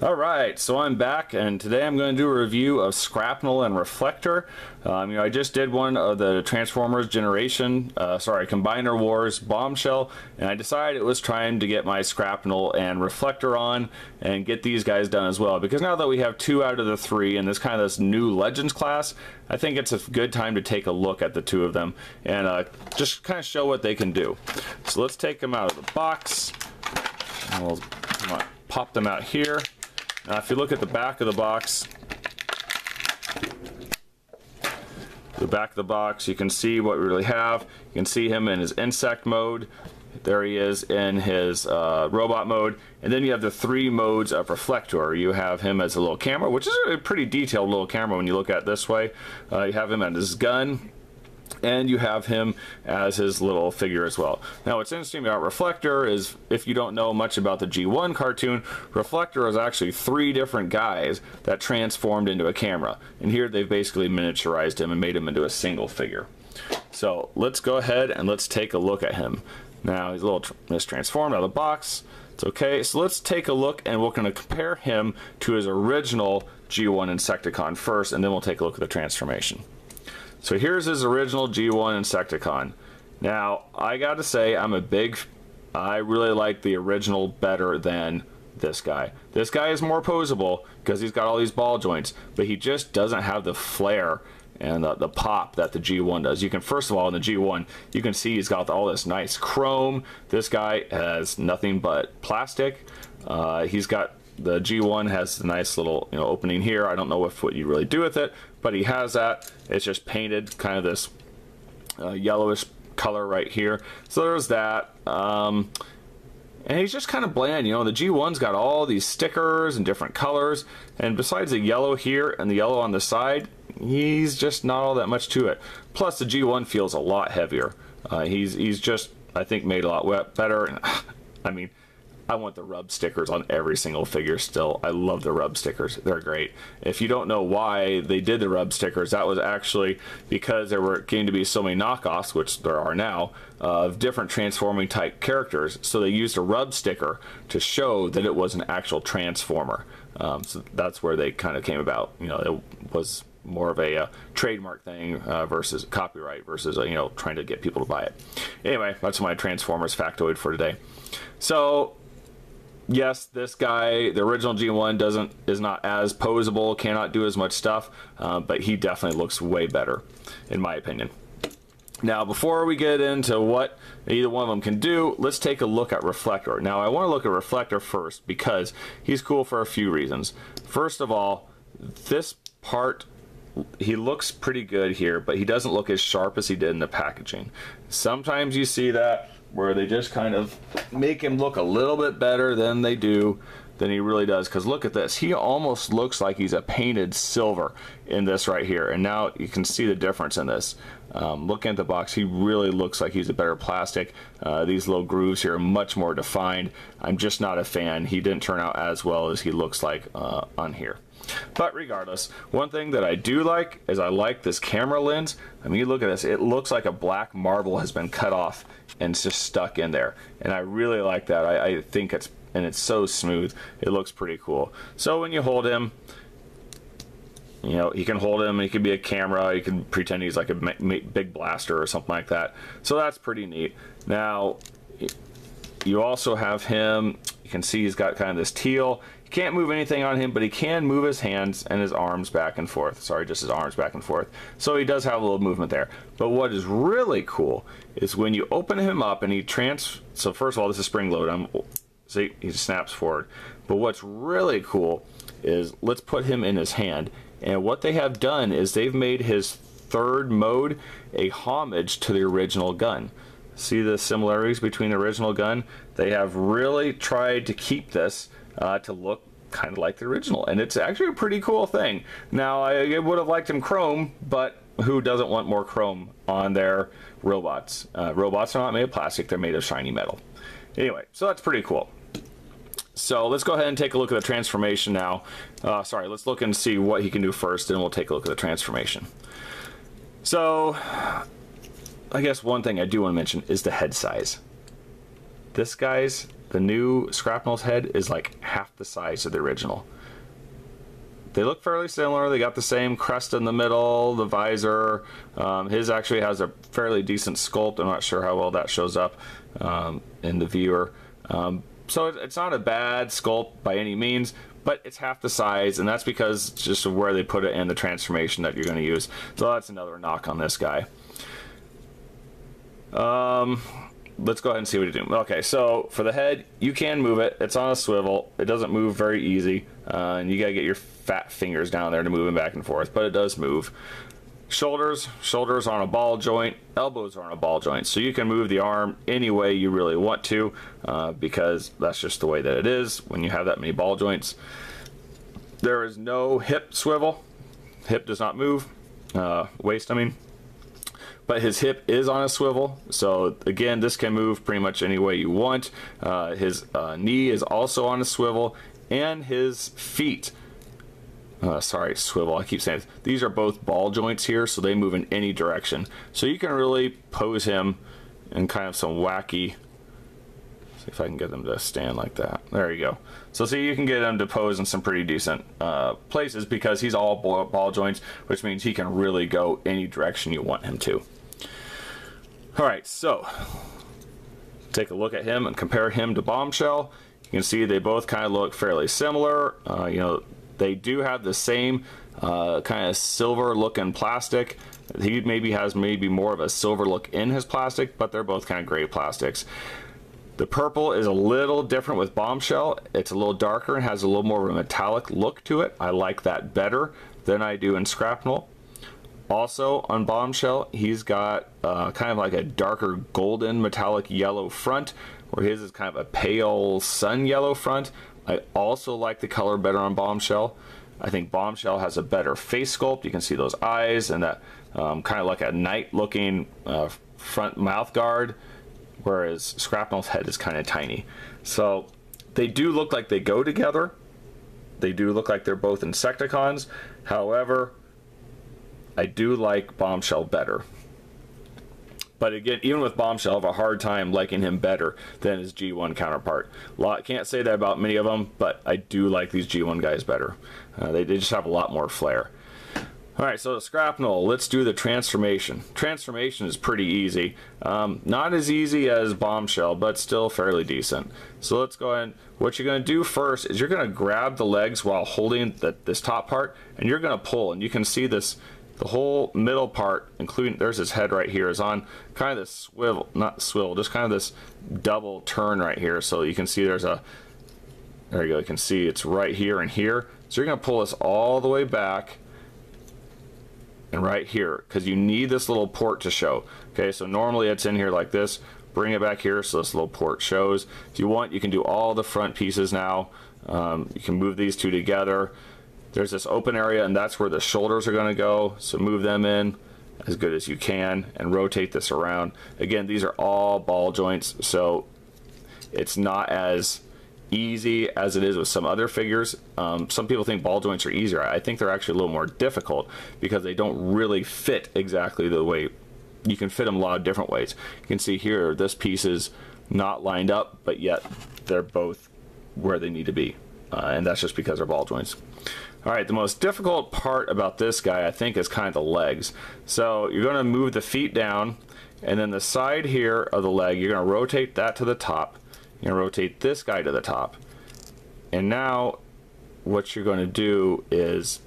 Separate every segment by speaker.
Speaker 1: Alright, so I'm back, and today I'm going to do a review of Skrapnel and Reflector. I just did one of the Transformers Combiner Wars Bombshell, and I decided it was time to get my Skrapnel and Reflector on and get these guys done as well, because now that we have 2 out of the 3 in this new Legends class, I think it's a good time to take a look at the 2 of them and just kind of show what they can do. So let's take them out of the box, and we'll pop them out here. Now, if you look at the back of the box, you can see what we really have. You can see him in his insect mode. There he is in his robot mode. And then you have the 3 modes of Reflector. You have him as a little camera, which is a pretty detailed little camera when you look at it this way. You have him as his gun. And you have him as his little figure as well. Now, what's interesting about Reflector is, if you don't know much about the G1 cartoon, Reflector is actually 3 different guys that transformed into a camera. And here they've basically miniaturized him and made him into a single figure. So let's go ahead and let's take a look at him. Now, he's a little mistransformed out of the box. It's okay. So let's take a look, and we're going to compare him to his original G1 Insecticon first, and then we'll take a look at the transformation. So here's his original G1 Insecticon. Now, I gotta say, I really like the original better than this guy. This guy is more posable because he's got all these ball joints, but he just doesn't have the flair and the pop that the G1 does. You can, first of all, in the G1, you can see he's got all this nice chrome. This guy has nothing but plastic. The G1 has a nice little opening here. I don't know what you really do with it, but he has that. It's just painted kind of this yellowish color right here. So there's that. And he's just kind of bland. The G1's got all these stickers and different colors, and besides the yellow here and the yellow on the side, he's just not all that much to it. Plus, the G1 feels a lot heavier. He's just, I think, made a lot better. And I mean, I want the rub stickers on every single figure still. I love the rub stickers. They're great. If you don't know why they did the rub stickers, that was actually because there were going to be so many knockoffs, which there are now, of different transforming type characters. So they used a rub sticker to show that it was an actual transformer. So that's where they kind of came about. It was more of a trademark thing versus copyright versus trying to get people to buy it. Anyway, that's my Transformers factoid for today. So yes, this guy, the original G1, is not as posable, cannot do as much stuff, but he definitely looks way better, in my opinion. Now, before we get into what either one of them can do, let's take a look at Reflector. Now, I want to look at Reflector first because he's cool for a few reasons. First of all, this part, he looks pretty good here, but he doesn't look as sharp as he did in the packaging. Sometimes you see that where they just kind of make him look a little bit better than he really does. Because look at this, he almost looks like he's a painted silver in this right here, and now you can see the difference in this. Looking at the box, he really looks like he's a better plastic. These little grooves here are much more defined. I'm just not a fan. He didn't turn out as well as he looks like on here. But regardless, one thing that I do like is I like this camera lens. I mean, you look at this, it looks like a black marble has been cut off and it's just stuck in there, and I really like that. I think it's so smooth, it looks pretty cool. So when you hold him, you can hold him, he can be a camera, you can pretend he's like a big blaster or something like that. So that's pretty neat. Now, you also have him, you can see he's got kind of this teal. You can't move anything on him, but he can move his hands and his arms back and forth. Sorry, just his arms back and forth. So he does have a little movement there. But what is really cool is when you open him up and so first of all, this is spring load. See, he snaps forward. But what's really cool is, let's put him in his hand. And what they have done is they've made his 3rd mode a homage to the original gun. See the similarities between the original gun? They have really tried to keep this to look kind of like the original, and it's actually a pretty cool thing. Now, I would have liked him chrome, but who doesn't want more chrome on their robots? Robots are not made of plastic, they're made of shiny metal. Anyway, so that's pretty cool. So let's go ahead and take a look at the transformation now. Let's look and see what he can do first, and we'll take a look at the transformation. So I guess one thing I do want to mention is the head size. This guy's, the new Skrapnel's head is like half the size of the original. They look fairly similar. They got the same crest in the middle, the visor. His actually has a fairly decent sculpt. I'm not sure how well that shows up in the viewer. So it's not a bad sculpt by any means, but it's half the size, and that's because just of where they put it and the transformation that you're going to use. So that's another knock on this guy. Let's go ahead and see what he's doing. Okay, so for the head, you can move it. It's on a swivel. It doesn't move very easy, and you gotta get your fat fingers down there to move it back and forth, but it does move. Shoulders are on a ball joint. Elbows are on a ball joint, so you can move the arm any way you really want to, because that's just the way that it is when you have that many ball joints. There is no hip swivel. Hip does not move. Waist, I mean. But his hip is on a swivel, so again, this can move pretty much any way you want. His knee is also on a swivel, and his feet, sorry, swivel, I keep saying this. These are both ball joints here, so they move in any direction. So you can really pose him in kind of some wacky, see if I can get them to stand like that. There you go. So see, you can get him to pose in some pretty decent places because he's all ball joints, which means he can really go any direction you want him to. All right, so take a look at him and compare him to Bombshell. You can see they both kind of look fairly similar. You know, they do have the same kind of silver looking plastic. He maybe has more of a silver look in his plastic, but they're both kind of gray plastics. The purple is a little different with Bombshell. It's a little darker and has a little more of a metallic look to it. I like that better than I do in Skrapnel. Also on Bombshell, he's got kind of like a darker golden metallic yellow front, where his is kind of a pale sun yellow front. I also like the color better on Bombshell. I think Bombshell has a better face sculpt. You can see those eyes and that kind of like a knight looking front mouth guard, whereas Skrapnel's head is kind of tiny. So they do look like they go together. They do look like they're both Insecticons. However, I do like Bombshell better. But again, even with Bombshell, I have a hard time liking him better than his G1 counterpart. Can't say that about many of them, but I do like these G1 guys better. They just have a lot more flair. Alright, so the Skrapnel, let's do the transformation. Transformation is pretty easy. Not as easy as Bombshell, but still fairly decent. So let's go ahead. What you're going to do first is you're going to grab the legs while holding this top part, and you're going to pull. And you can see this, the whole middle part, including, there's his head right here, is on kind of this swivel, not swivel, just kind of this double turn right here. So you can see there's a, there you go, you can see it's right here and here. So you're going to pull this all the way back and right here, because you need this little port to show. Okay, so normally it's in here like this. Bring it back here so this little port shows. If you want, you can do all the front pieces now. You can move these two together. There's this open area, and that's where the shoulders are going to go. So move them in as good as you can and rotate this around. Again, these are all ball joints, so it's not as easy as it is with some other figures. Some people think ball joints are easier. I think they're actually a little more difficult because they don't really fit exactly the way. You can fit them a lot of different ways. You can see here this piece is not lined up, but yet they're both where they need to be, and that's just because they're ball joints. Alright, the most difficult part about this guy, I think, is kind of the legs. So you're going to move the feet down, and then the side here of the leg, you're going to rotate that to the top. You're going to rotate this guy to the top. And now what you're going to do is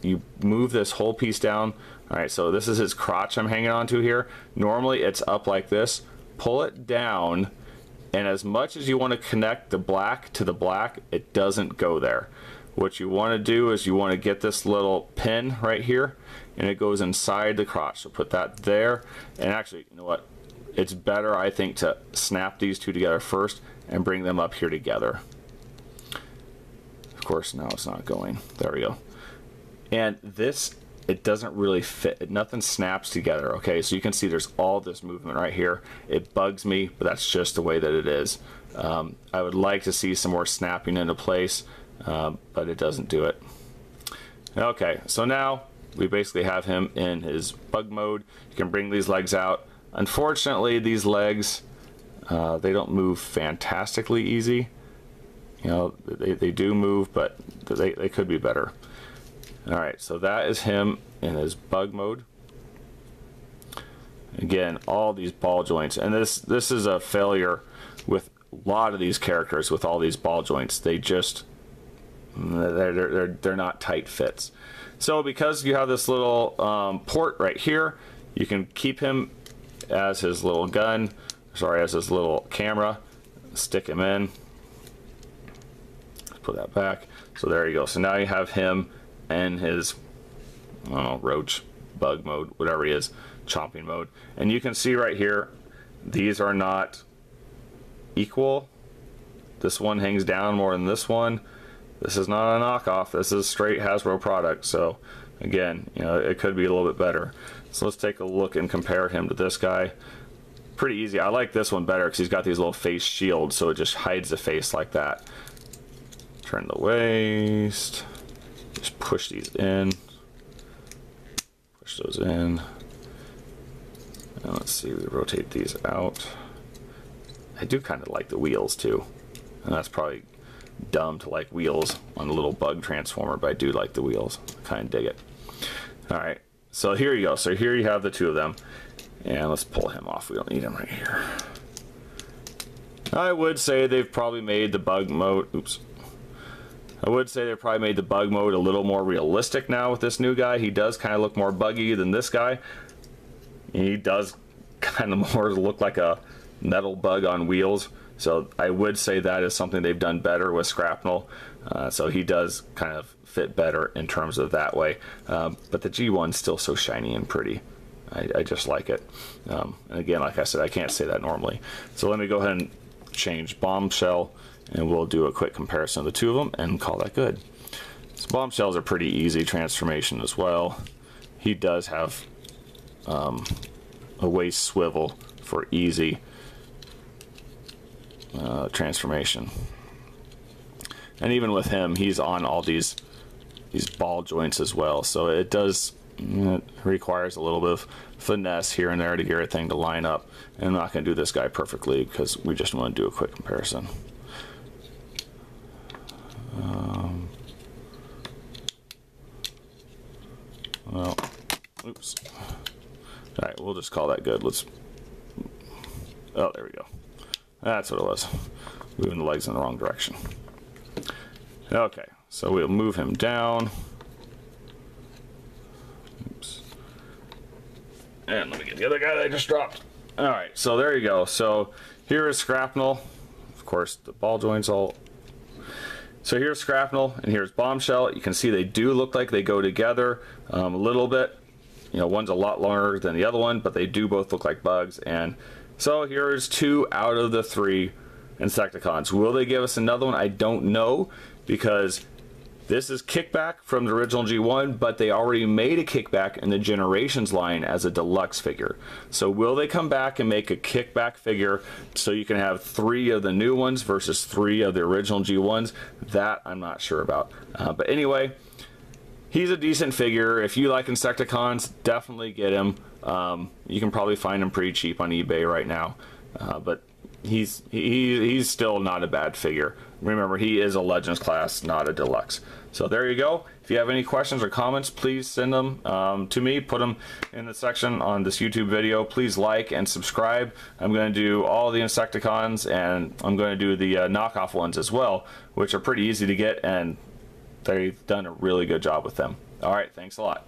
Speaker 1: you move this whole piece down. Alright, so this is his crotch I'm hanging onto here. Normally it's up like this. Pull it down, and as much as you want to connect the black to the black, it doesn't go there. What you want to do is you want to get this little pin right here, and it goes inside the crotch. So put that there, and actually, you know what? It's better, I think, to snap these two together first and bring them up here together. Of course, now it's not going. There we go. And this, it doesn't really fit. Nothing snaps together, okay? So you can see there's all this movement right here. It bugs me, but that's just the way that it is. I would like to see some more snapping into place, but it doesn't do it. Okay, so now we basically have him in his bug mode. You can bring these legs out. Unfortunately, these legs, They don't move fantastically easy. You know, they do move, but they could be better. Alright, so that is him in his bug mode. Again, all these ball joints, and this is a failure with a lot of these characters with all these ball joints. They just they're not tight fits. So because you have this little port right here, you can keep him as his little gun, sorry, as his little camera, stick him in, put that back. So there you go. So now you have him and his, I don't know, roach, bug mode, whatever he is, chomping mode. And you can see right here, these are not equal. This one hangs down more than this one. This is not a knockoff. This is straight Hasbro product. So again, you know, it could be a little bit better. So let's take a look and compare him to this guy. Pretty easy. I like this one better because he's got these little face shields, so it just hides the face like that. Turn the waist. Just push these in. Push those in. And let's see, we rotate these out. I do kind of like the wheels too. And that's probably dumb to like wheels on a little bug transformer, but I do like the wheels. I kind of dig it. Alright, so here you go. So here you have the two of them. And let's pull him off. We don't need him right here. I would say they've probably made the bug mode... Oops. I would say they probably made the bug mode a little more realistic now with this new guy. He does kind of look more buggy than this guy. He does kind of more look like a metal bug on wheels. So I would say that is something they've done better with Skrapnel. So he does kind of fit better in terms of that way. But the G1's still so shiny and pretty. I just like it. And again, like I said, I can't say that normally. So let me go ahead and change Bombshell, and we'll do a quick comparison of the two of them and call that good. So Bombshell's a pretty easy transformation as well. He does have a waist swivel for easy transformation. And even with him, he's on all these ball joints as well, so it requires a little bit of finesse here and there to get everything to line up. And I'm not going to do this guy perfectly because we just want to do a quick comparison. Well, oops. Alright, we'll just call that good. Let's... Oh, there we go. That's what it was. Moving the legs in the wrong direction. Okay, so we'll move him down. Oops. And let me get the other guy that I just dropped. Alright, so there you go. So here is Skrapnel. Of course, the ball joints all... So here's Skrapnel and here's Bombshell. You can see they do look like they go together a little bit. You know, one's a lot longer than the other one, but they do both look like bugs. And so here's 2 out of the 3 Insecticons. Will they give us another one? I don't know, because this is Kickback from the original G1, but they already made a Kickback in the Generations line as a deluxe figure. So will they come back and make a Kickback figure so you can have 3 of the new ones versus 3 of the original G1s? That I'm not sure about. But anyway, he's a decent figure. If you like Insecticons, definitely get him. You can probably find him pretty cheap on eBay right now. But he's still not a bad figure. Remember, he is a Legends class, not a deluxe. So there you go. If you have any questions or comments, please send them to me. Put them in the section on this YouTube video. Please like and subscribe. I'm going to do all the Insecticons, and I'm going to do the knockoff ones as well, which are pretty easy to get, and they've done a really good job with them. All right, thanks a lot.